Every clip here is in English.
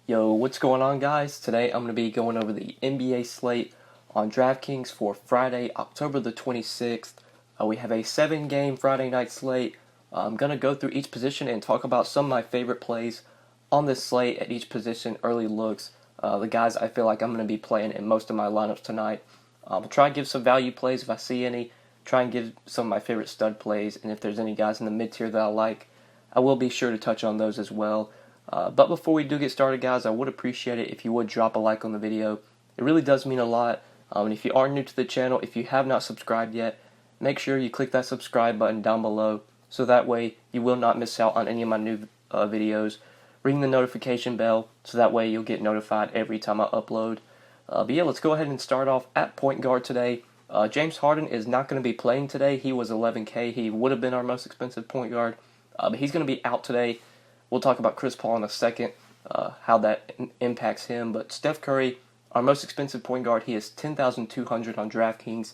Yo, what's going on, guys? Today I'm going to be going over the NBA slate on DraftKings for Friday, October the 26th. We have a 7-game Friday night slate. I'm going to go through each position and talk about some of my favorite plays on this slate at each position, early looks, the guys I feel like I'm going to be playing in most of my lineups tonight. I'll try and give some value plays if I see any, try and give some of my favorite stud plays, and if there's any guys in the mid-tier that I like, I will be sure to touch on those as well. But before we do get started, guys, I would appreciate it if you would drop a like on the video. It really does mean a lot. And if you are new to the channel, if you have not subscribed yet, make sure you click that subscribe button down below so that way you will not miss out on any of my new videos. Ring the notification bell so that way you'll get notified every time I upload. But yeah, let's go ahead and start off at point guard today. James Harden is not going to be playing today. He was $11K. He would have been our most expensive point guard, but he's going to be out today. We'll talk about Chris Paul in a second, how that impacts him. But Steph Curry, our most expensive point guard, he is $10,200 on DraftKings.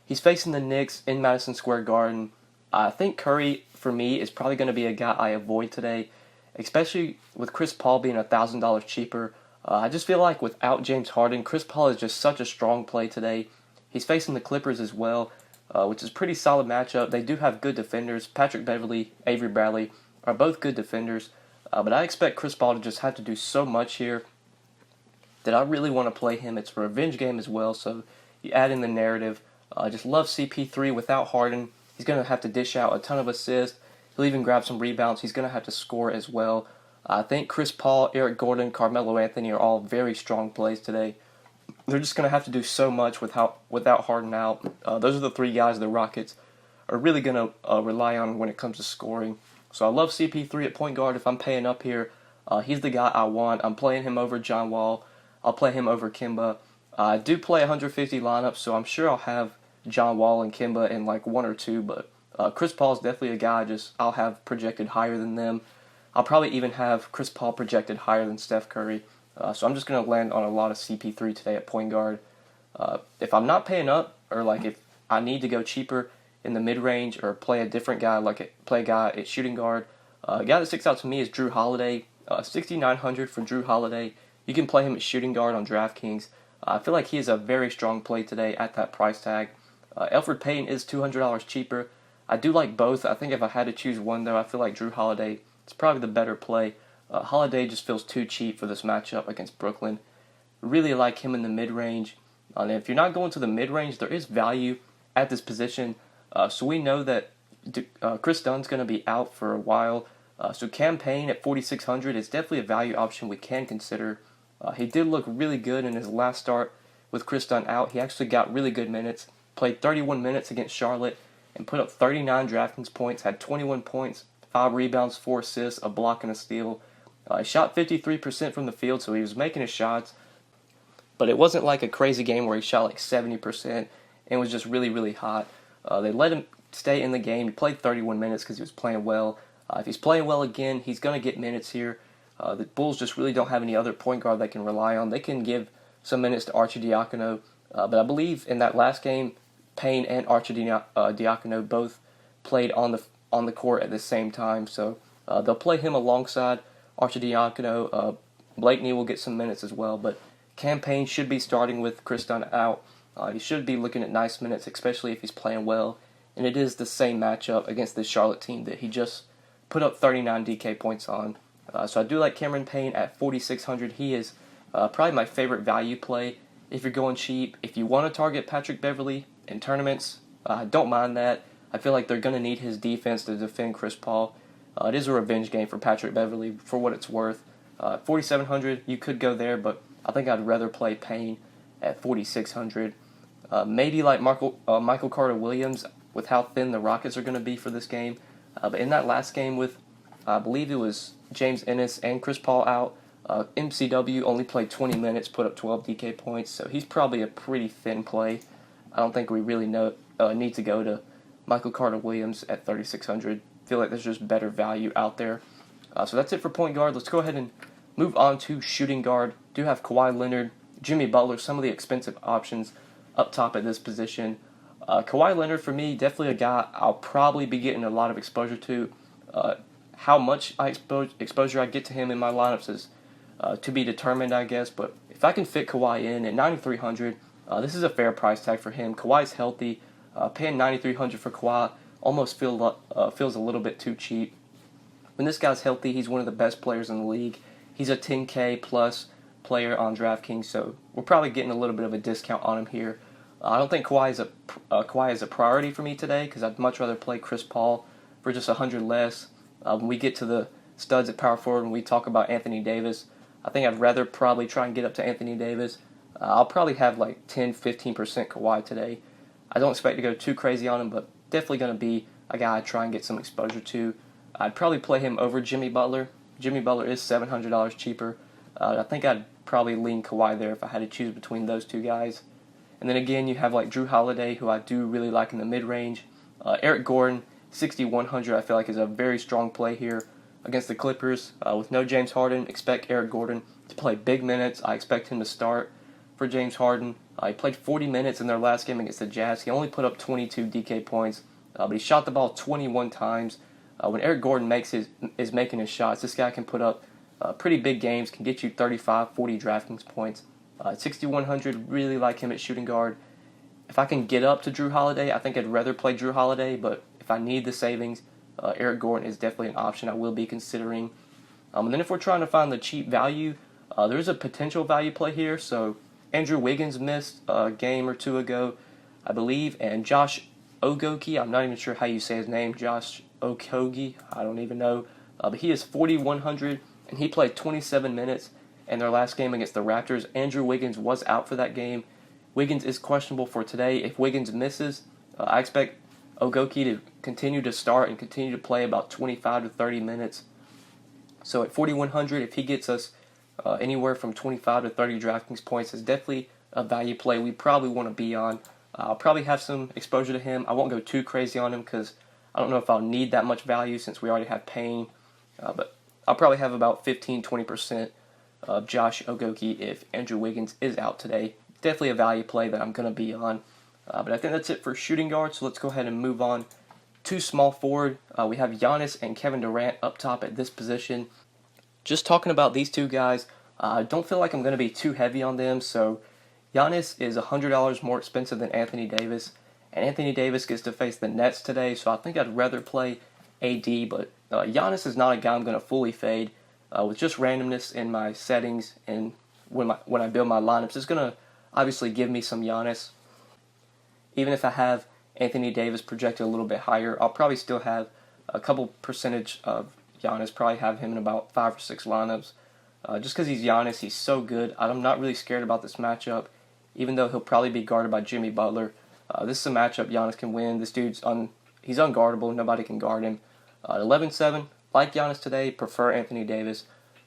He's facing the Knicks in Madison Square Garden. I think Curry, for me, is probably going to be a guy I avoid today, especially with Chris Paul being $1,000 cheaper. I just feel like without James Harden, Chris Paul is just such a strong play today. He's facing the Clippers as well, which is a pretty solid matchup. They do have good defenders. Patrick Beverley, Avery Bradley are both good defenders, but I expect Chris Paul to just have to do so much here that I really want to play him. It's a revenge game as well, so you add in the narrative. I just love CP3 without Harden. He's going to have to dish out a ton of assists. He'll even grab some rebounds. He's going to have to score as well. I think Chris Paul, Eric Gordon, Carmelo Anthony are all very strong plays today. They're just going to have to do so much without Harden out. Those are the three guys the Rockets are really going to rely on when it comes to scoring. So I love CP3 at point guard. If I'm paying up here, he's the guy I want. I'm playing him over John Wall. I'll play him over Kemba. I do play 150 lineups, so I'm sure I'll have John Wall and Kemba in like one or two. But Chris Paul's definitely a guy I'll have projected higher than them. I'll probably even have Chris Paul projected higher than Steph Curry. So I'm just going to land on a lot of CP3 today at point guard. If I'm not paying up, or like if I need to go cheaper in the mid-range or play a different guy, play a guy at shooting guard. A guy that sticks out to me is Drew Holiday. $6,900 for Drew Holiday. You can play him at shooting guard on DraftKings. I feel like he is a very strong play today at that price tag. Elfrid Payton is $200 cheaper. I do like both. I think if I had to choose one, though, I feel like Drew Holiday is probably the better play. Holiday just feels too cheap for this matchup against Brooklyn. Really like him in the mid-range. And if you're not going to the mid-range, there is value at this position. So we know that Chris Dunn's going to be out for a while. So Cam Payne at 4,600 is definitely a value option we can consider. He did look really good in his last start with Chris Dunn out. He actually got really good minutes, played 31 minutes against Charlotte, and put up 39 DraftKings points, had 21 points, 5 rebounds, 4 assists, a block, and a steal. He shot 53% from the field, so he was making his shots. But it wasn't like a crazy game where he shot like 70% and was just really, really hot. They let him stay in the game. He played 31 minutes because he was playing well. If he's playing well again, he's going to get minutes here. The Bulls just really don't have any other point guard they can rely on. They can give some minutes to Arcidiacono, but I believe in that last game, Payne and Arcidiacono both played on the court at the same time. So they'll play him alongside Arcidiacono. Blakeney will get some minutes as well, but Cam Payne should be starting with Chris Dunn out. He should be looking at nice minutes, especially if he's playing well. And it is the same matchup against this Charlotte team that he just put up 39 DK points on. So I do like Cameron Payne at 4,600. He is probably my favorite value play if you're going cheap. If you want to target Patrick Beverley in tournaments, I don't mind that. I feel like they're going to need his defense to defend Chris Paul. It is a revenge game for Patrick Beverley for what it's worth. 4,700, you could go there, but I think I'd rather play Payne at 4,600. Maybe like Michael Carter-Williams with how thin the Rockets are going to be for this game. But in that last game with, I believe it was James Ennis and Chris Paul out, MCW only played 20 minutes, put up 12 DK points, so he's probably a pretty thin play. I don't think we really need to go to Michael Carter-Williams at 3,600. I feel like there's just better value out there. So that's it for point guard. Let's go ahead and move on to shooting guard. Do have Kawhi Leonard, Jimmy Butler, some of the expensive options up top at this position. Kawhi Leonard, for me, definitely a guy I'll probably be getting a lot of exposure to. How much exposure I get to him in my lineups is to be determined, I guess. But if I can fit Kawhi in at 9,300, this is a fair price tag for him. Kawhi's healthy. Paying 9,300 for Kawhi almost feels a little bit too cheap. When this guy's healthy, he's one of the best players in the league. He's a 10K plus player on DraftKings, so we're probably getting a little bit of a discount on him here. I don't think Kawhi is a priority for me today because I'd much rather play Chris Paul for just 100 less. When we get to the studs at power forward and we talk about Anthony Davis, I think I'd rather probably try and get up to Anthony Davis. I'll probably have like 10-15% Kawhi today. I don't expect to go too crazy on him, but definitely going to be a guy I'd try and get some exposure to. I'd probably play him over Jimmy Butler. Jimmy Butler is $700 cheaper. I think I'd probably lean Kawhi there if I had to choose between those two guys. And then again, you have like Drew Holiday, who I do really like in the mid-range. Eric Gordon, 6,100, I feel like is a very strong play here against the Clippers. With no James Harden, expect Eric Gordon to play big minutes. I expect him to start for James Harden. He played 40 minutes in their last game against the Jazz. He only put up 22 DK points, but he shot the ball 21 times. When Eric Gordon is making his shots, this guy can put up pretty big games, can get you 35, 40 DraftKings points. 6,100, really like him at shooting guard. If I can get up to Drew Holiday, I think I'd rather play Drew Holiday, but if I need the savings, Eric Gordon is definitely an option I will be considering. And then if we're trying to find the cheap value, there's a potential value play here. So Andrew Wiggins missed a game or two ago, I believe, and Josh Okogie, I'm not even sure how you say his name, Josh Okogie, I don't even know, but he is 4,100, and he played 27 minutes in their last game against the Raptors. Andrew Wiggins was out for that game. Wiggins is questionable for today. If Wiggins misses, I expect Okogie to continue to start and continue to play about 25 to 30 minutes. So at 4,100, if he gets us anywhere from 25 to 30 DraftKings points, is definitely a value play we probably want to be on. I'll probably have some exposure to him. I won't go too crazy on him because I don't know if I'll need that much value since we already have Payne. But I'll probably have about 15-20% of Josh Okogie if Andrew Wiggins is out today. Definitely a value play that I'm going to be on. But I think that's it for shooting guard, so let's go ahead and move on to small forward. We have Giannis and Kevin Durant up top at this position. Just talking about these two guys, I don't feel like I'm going to be too heavy on them, so Giannis is $100 more expensive than Anthony Davis, and Anthony Davis gets to face the Nets today, so I think I'd rather play AD, but Giannis is not a guy I'm going to fully fade. With just randomness in my settings and when I build my lineups, it's going to obviously give me some Giannis. Even if I have Anthony Davis projected a little bit higher, I'll probably still have a couple percentage of Giannis, probably have him in about 5 or 6 lineups. Just because he's Giannis, he's so good. I'm not really scared about this matchup, even though he'll probably be guarded by Jimmy Butler. This is a matchup Giannis can win. This dude's he's unguardable. Nobody can guard him. 11-7, like Giannis today, prefer Anthony Davis.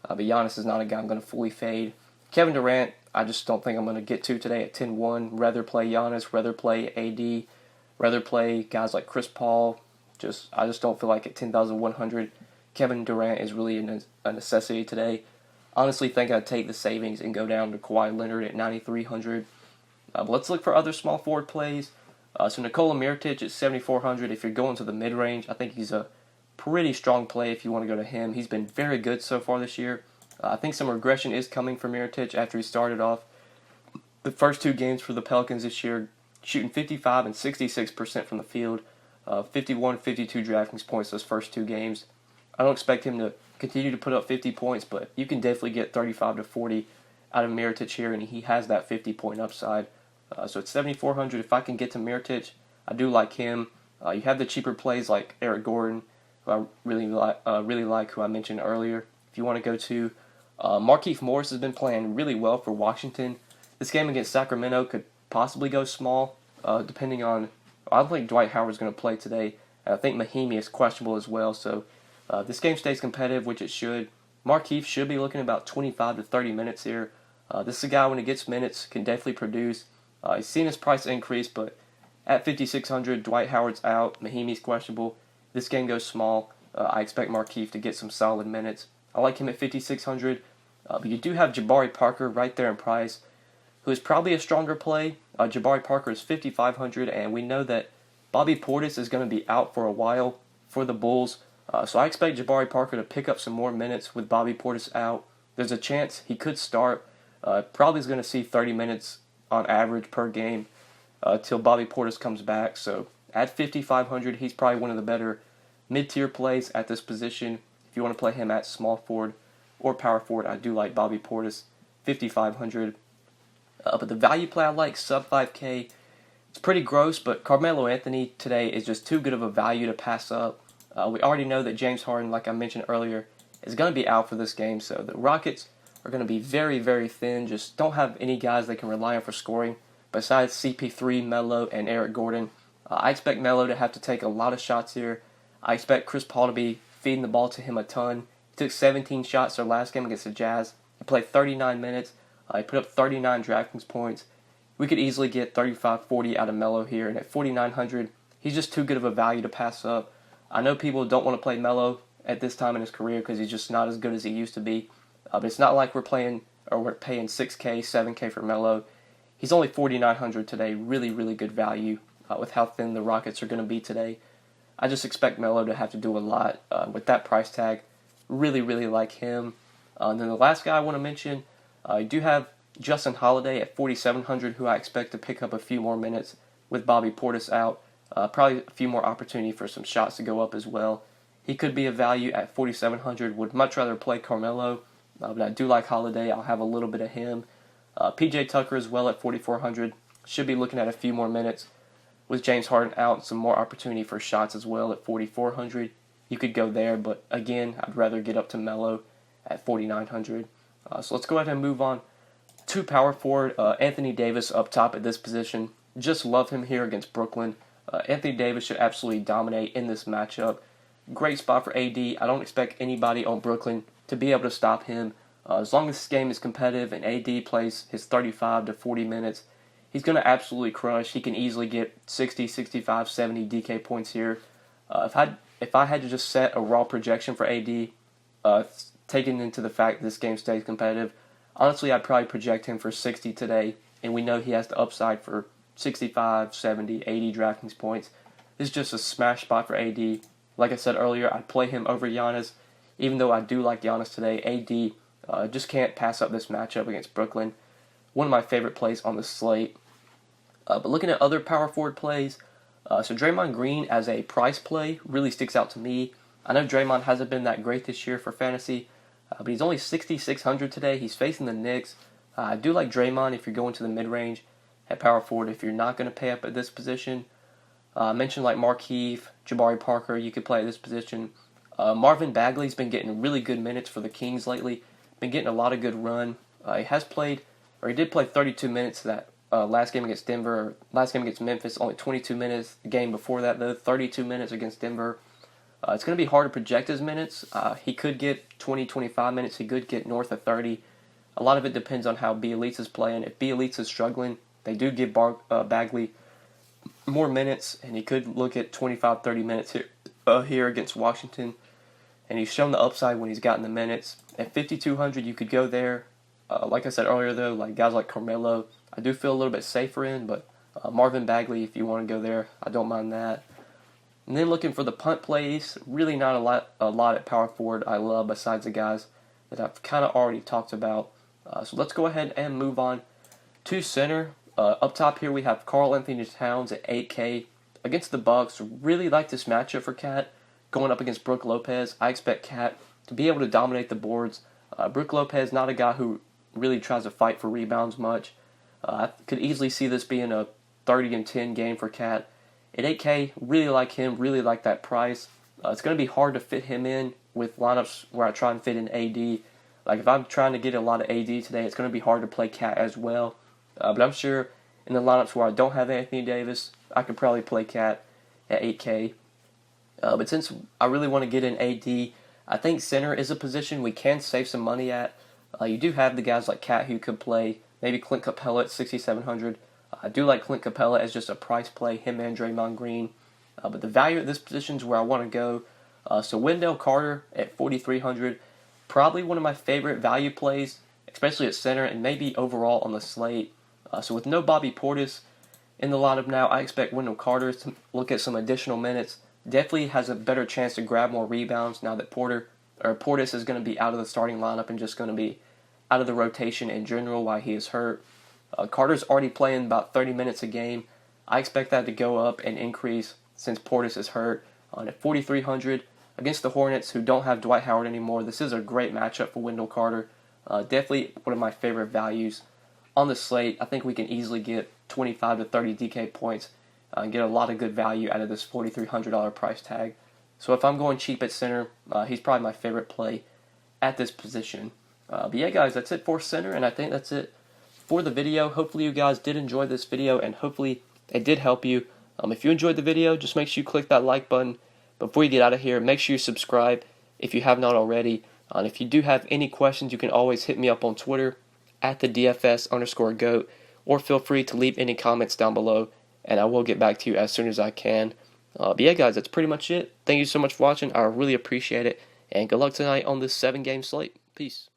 But Giannis is not a guy I'm going to fully fade. Kevin Durant, I just don't think I'm going to get to today at 10-1. Rather play Giannis, rather play AD, rather play guys like Chris Paul. I just don't feel like at 10,100, Kevin Durant is really a necessity today. Honestly, think I'd take the savings and go down to Kawhi Leonard at 9,300. But let's look for other small forward plays. So Nikola Mirotic at 7,400. If you're going to the mid-range, I think he's a pretty strong play if you want to go to him. He's been very good so far this year. I think some regression is coming for Mirotic after he started off the first 2 games for the Pelicans this year, shooting 55 and 66% from the field, 51, 52 DraftKings points those first 2 games. I don't expect him to continue to put up 50 points, but you can definitely get 35 to 40 out of Mirotic here, and he has that 50-point upside. So it's 7,400. If I can get to Mirotic, I do like him. You have the cheaper plays like Eric Gordon, who I really like, who I mentioned earlier. If you want to go to Markieff Morris has been playing really well for Washington. This game against Sacramento could possibly go small, depending on. I don't think Dwight Howard's going to play today. I think Mahimi is questionable as well. So this game stays competitive, which it should. Markieff should be looking about 25 to 30 minutes here. This is a guy when he gets minutes can definitely produce. He's seen his price increase, but at 5,600, Dwight Howard's out. Mahimi's questionable. This game goes small. I expect Markieff to get some solid minutes. I like him at 5,600. But you do have Jabari Parker right there in price, who is probably a stronger play. Jabari Parker is 5,500, and we know that Bobby Portis is going to be out for a while for the Bulls. So I expect Jabari Parker to pick up some more minutes with Bobby Portis out. there's a chance he could start. Probably is going to see 30 minutes on average per game till Bobby Portis comes back. So at 5,500, he's probably one of the better mid-tier plays at this position. If you want to play him at small forward or power forward, I do like Bobby Portis, 5,500. But the value play I like, sub 5K, it's pretty gross, but Carmelo Anthony today is just too good of a value to pass up. We already know that James Harden, like I mentioned earlier, is going to be out for this game, so the Rockets are going to be very, very thin. Just don't have any guys they can rely on for scoring besides CP3, Melo, and Eric Gordon. I expect Melo to have to take a lot of shots here. I expect Chris Paul to be feeding the ball to him a ton. He took 17 shots their last game against the Jazz. He played 39 minutes. He put up 39 DraftKings points. We could easily get 35-40 out of Melo here, and at 4,900, he's just too good of a value to pass up. I know people don't want to play Melo at this time in his career because he's just not as good as he used to be. But it's not like we're paying 6K, 7K for Melo. He's only 4,900 today. Really, really good value with how thin the Rockets are going to be today. I just expect Melo to have to do a lot with that price tag. Really, really like him. And then the last guy I want to mention, I do have Justin Holiday at 4,700, who I expect to pick up a few more minutes with Bobby Portis out. Probably a few more opportunity for some shots to go up as well. He could be a value at 4,700. Would much rather play Carmelo, but I do like Holiday. I'll have a little bit of him. PJ Tucker as well at 4,400. Should be looking at a few more minutes with James Harden out and some more opportunity for shots as well at 4,400. You could go there, but again, I'd rather get up to Melo at 4,900. So let's go ahead and move on to power forward. Anthony Davis up top at this position. Just love him here against Brooklyn. Anthony Davis should absolutely dominate in this matchup. Great spot for AD. I don't expect anybody on Brooklyn to be able to stop him. As long as this game is competitive and AD plays his 35 to 40 minutes, he's going to absolutely crush. He can easily get 60, 65, 70 DK points here. If I had to just set a raw projection for AD, taking into the fact this game stays competitive, honestly, I'd probably project him for 60 today, and we know he has the upside for 65, 70, 80 DraftKings points. This is just a smash spot for AD. Like I said earlier, I'd play him over Giannis. Even though I do like Giannis today, AD just can't pass up this matchup against Brooklyn. One of my favorite plays on the slate. But looking at other power forward plays, so Draymond Green as a price play really sticks out to me. I know Draymond hasn't been that great this year for fantasy, but he's only 6,600 today. He's facing the Knicks. I do like Draymond if you're going to the mid-range at power forward. If you're not going to pay up at this position, I mentioned like Markieff, Jabari Parker, you could play at this position. Marvin Bagley's been getting really good minutes for the Kings lately. Been getting a lot of good run. He did play 32 minutes that last game against Denver. Last game against Memphis, only 22 minutes. The game before that, though, 32 minutes against Denver. It's going to be hard to project his minutes. He could get 20, 25 minutes. He could get north of 30. A lot of it depends on how Bielitsa's playing. If Bielitsa's struggling, they do give Bagley more minutes, and he could look at 25, 30 minutes here against Washington. And he's shown the upside when he's gotten the minutes. At 5,200, you could go there. Like I said earlier, though, like guys like Carmelo, I do feel a little bit safer in, but Marvin Bagley, if you want to go there, I don't mind that. And then looking for the punt plays, really not a lot at power forward I love besides the guys that I've kind of already talked about. So let's go ahead and move on to center. Up top here we have Karl Anthony Towns at 8K against the Bucks. Really like this matchup for Cat going up against Brook Lopez. I expect Cat to be able to dominate the boards. Brook Lopez, not a guy who really tries to fight for rebounds much. I could easily see this being a 30-10 game for Cat. At 8K, really like him, really like that price. It's going to be hard to fit him in with lineups where I try and fit in AD. Like if I'm trying to get a lot of AD today, it's going to be hard to play Cat as well. But I'm sure in the lineups where I don't have Anthony Davis, I could probably play Cat at 8K. But since I really want to get in AD, I think center is a position we can save some money at. You do have the guys like Cat who could play, maybe Clint Capella at 6,700. I do like Clint Capella as just a price play, him and Draymond Green. But the value at this position is where I want to go. So Wendell Carter at 4,300, probably one of my favorite value plays, especially at center and maybe overall on the slate. So with no Bobby Portis in the lineup now, I expect Wendell Carter to look at some additional minutes. Definitely has a better chance to grab more rebounds now that Portis is going to be out of the starting lineup and just going to be out of the rotation in general while he is hurt. Carter's already playing about 30 minutes a game. I expect that to go up and increase since Portis is hurt. At 4,300 against the Hornets, who don't have Dwight Howard anymore, this is a great matchup for Wendell Carter. Definitely one of my favorite values on the slate. I think we can easily get 25 to 30 DK points and get a lot of good value out of this $4,300 price tag. So if I'm going cheap at center, he's probably my favorite play at this position. But yeah, guys, that's it for center, and I think that's it for the video. Hopefully you guys did enjoy this video, and hopefully it did help you. If you enjoyed the video, just make sure you click that like button. Before you get out of here, make sure you subscribe if you have not already. And if you do have any questions, you can always hit me up on Twitter at the DFS_GOAT, or feel free to leave any comments down below, and I will get back to you as soon as I can. But yeah, guys, that's pretty much it. Thank you so much for watching. I really appreciate it, and good luck tonight on this 7-game slate. Peace.